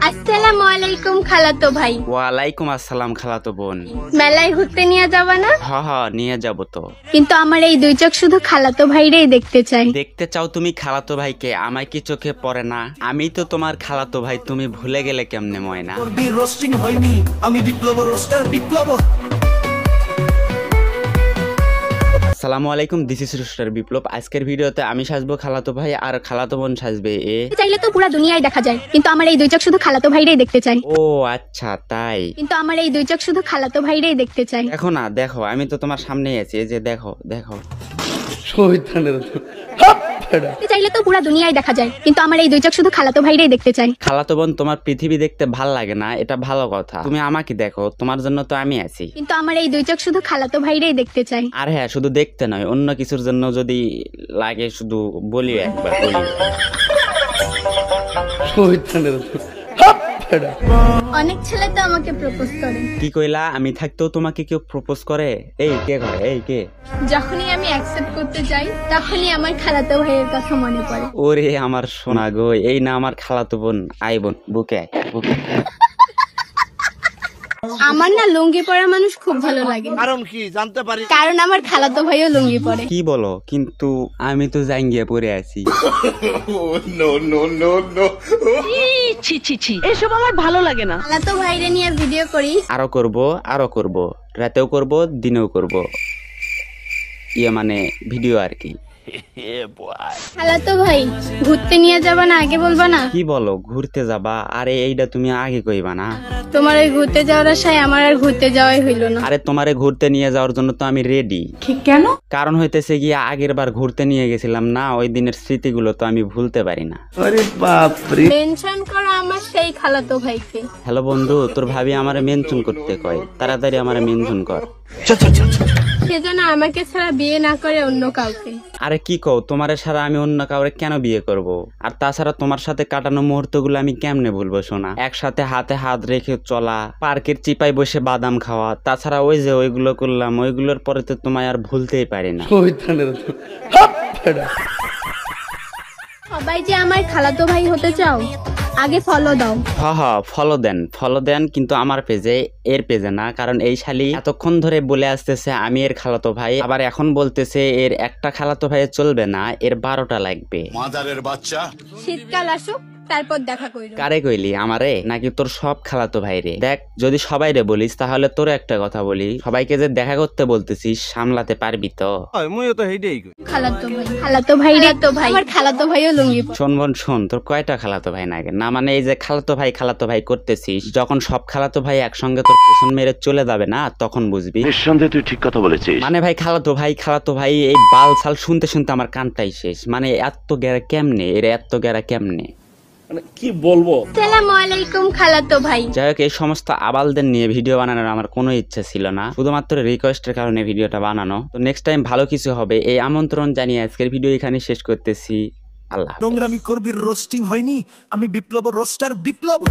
আসসালামু আলাইকুম খালাতো ভাই। ওয়ালাইকুম আসসালাম খালাতো বোন। মেলায় ঘুরতে নিয়ে যাবা না? হ্যাঁ নিয়ে যাব তো। কিন্তু আমার এই দুই চোখ শুধু খালাতো ভাইরেই দেখতে চাই। দেখতে চাও তুমি খালাতো ভাইকে, আমায় কি চোখে পড়ে না? আমি তো তোমার খালাতো ভাই, তুমি ভুলে গেলে কেমনে ময়না? রোস্টিং হয়নি, আমি বিপ্লব রোস্টার বিপ্লব। আসসালামু আলাইকুম, দিস ইজ রোস্টার বিপ্লব। আজকের ভিডিওতে আমি সাজবো খালাতো ভাই আর খালাতো বোন সাজবে এ। চাইলে তো পুরো দুনিয়ায় দেখা যায়, কিন্তু আমার এই দুই চোখ শুধু খালাতো ভাইরেই দেখতে চাই। ও আচ্ছা তাই। কিন্তু আমার এই দুই চোখ শুধু খালাতো ভাইরেই দেখতে চাই। দেখো না, দেখো আমি তো তোমার সামনেই আছি, এই যে দেখো দেখো। চাইলে তো পুরো দুনিয়ায় দেখা যায়, কিন্তু আমার এই দুই চোখ শুধু খালাতো ভাইরেই দেখতে চাই। খালাতো বোন, তোমার পৃথিবী দেখতে ভাল লাগে না, এটা ভালো কথা। তুমি আমাকে দেখো, তোমার জন্য তো আমি আছি। কিন্তু আমার এই দুই চোখ শুধু খালাতো ভাইরেই দেখতে চাই। আর হ্যাঁ, শুধু দেখতে নয়, অন্য কিছুর জন্য যদি লাগে শুধু বলি একবার বলি। অনেক ছেলে তো আমাকে প্রপোজ করে। কি কইলা? আমি থাকতেও তোমাকে কেউ প্রপোজ করে? এই কে করে? এই কে? যখনই আমি অ্যাকসেপ্ট করতে যাই, তখনই আমার খালাতো ভাইয়ের কথা মনে পড়ে। ওরে আমার সোনা গো, এই না আমার খালাতো বোন। আই বোন, বুকে আয়, বুকে। আমার না লুঙ্গি পরা মানুষ খুব ভালো লাগে। কারণ কি জানতে পারি? কারণ আমার খালাতো ভাইও লুঙ্গি পরে। কি বলো? কিন্তু আমি তো জাঙ্গিয়া পরে আছি। ছি ছি ছি, এসব আমার ভালো লাগে না। খালাতো ভাইরে নিয়ে ভিডিও করি। আরো করব, রাতেও করব, দিনেও করব। মানে ভিডিও আর কি। খালাতো ভাই, ঘুরতে নিয়ে যাবা না? আগে বলবা না। কি বলো ঘুরতে যাবা? আরে এইটা তুমি আগে কইবা না? তোমার ওই ঘুরতে যাওয়ার আশায় আমার আর ঘুরতে যাওয়াই হইল না। আরে তোমারে ঘুরতে নিয়ে যাওয়ার জন্য তো আমি রেডি। কেন? কারণ হইতেছে গিয়ে আগের বার ঘুরতে নিয়ে গেছিলাম না, ওই দিনের স্মৃতিগুলো তো আমি ভুলতে পারি না। আরে বাপ রে। মেনশন করো আমার সেই খালাতো ভাইকে। হ্যালো বন্ধু, তোর ভাবি আমারে মেনশন করতে কয়, তাড়াতাড়ি আমারে মেনশন কর। সে যেন আমাকে ছাড়া বিয়ে না করে অন্য কাউকে। আরে কি কও? তোমারে ছাড়া আমি অন্য কাউরে কেন বিয়ে করব? আর তাছাড়া তোমার সাথে কাটানো মুহূর্তগুলো আমি কেমনে ভুলবো শোনা? একসাথে হাতে হাত রেখে চলা, পার্কের চিপায় বসে বাদাম খাওয়া, তাছাড়া ওই যে ওইগুলো করলাম, ওইগুলোর পরে তো তোমায় আর ভুলতেই পারি না। সবাই যে আমার খালাতো ভাই হতে চাও, আগে ফলো দাও। হ্যাঁ ফলো দেন, কিন্তু আমার পেজে, এর পেজে না। কারণ এই শালি এতক্ষণ ধরে বলে আসতেছে আমি এর খালাতো ভাই, আবার এখন বলতেছে এর একটা খালাতো ভাই চলবে না, এর 12টা লাগবে। মাদারের বাচ্চা। শীতকাল আসুক, তারপর দেখা কইরো। কারে কইলি? আমারে নাকি তোর সব খালাতো ভাই রে? দেখ, যদি সবাই রে বলিস তাহলে তোর একটা কথা বলি, সবাইকে যে দেখা করতে বলতেছিস সামলাতে পারবি তো? খালাতো ভাই রে, তো ভাই আমার খালাতো ভাইও লুঙ্গি পরে। শোন বোন শোন, তোর কয়টা খালাতো ভাই নাগে না? মানে এই যে খালাতো ভাই করতেছিস, যখন সব খালাতো ভাই একসঙ্গে তোর পেছন মেরে চলে যাবে না, তখন বুঝবি। নিঃসন্দেহে তুই ঠিক কথা বলেছিস। মানে ভাই খালাতো ভাই এই বাল ছাল শুনতে শুনতে আমার কানটাই শেষ। মানে এত গেরা কেমনে, এর এত গেরা কেমনে? কি বলবো? আসসালামু আলাইকুম খালাতো ভাই। যাই হোক, এই সমস্ত আবালদের নিয়ে ভিডিও বানানোর আমার কোনো ইচ্ছা ছিল না, শুধুমাত্র রিকোয়েস্টের কারণে ভিডিওটা বানানো। তো নেক্সট টাইম ভালো কিছু হবে এই আমন্ত্রণ জানিয়ে আজকের ভিডিও এখানে শেষ করতেছি। আল্লাহ। নোংরামি করবি, রোস্টিং হয়নি, আমি বিপ্লব রোস্টার বিপ্লব।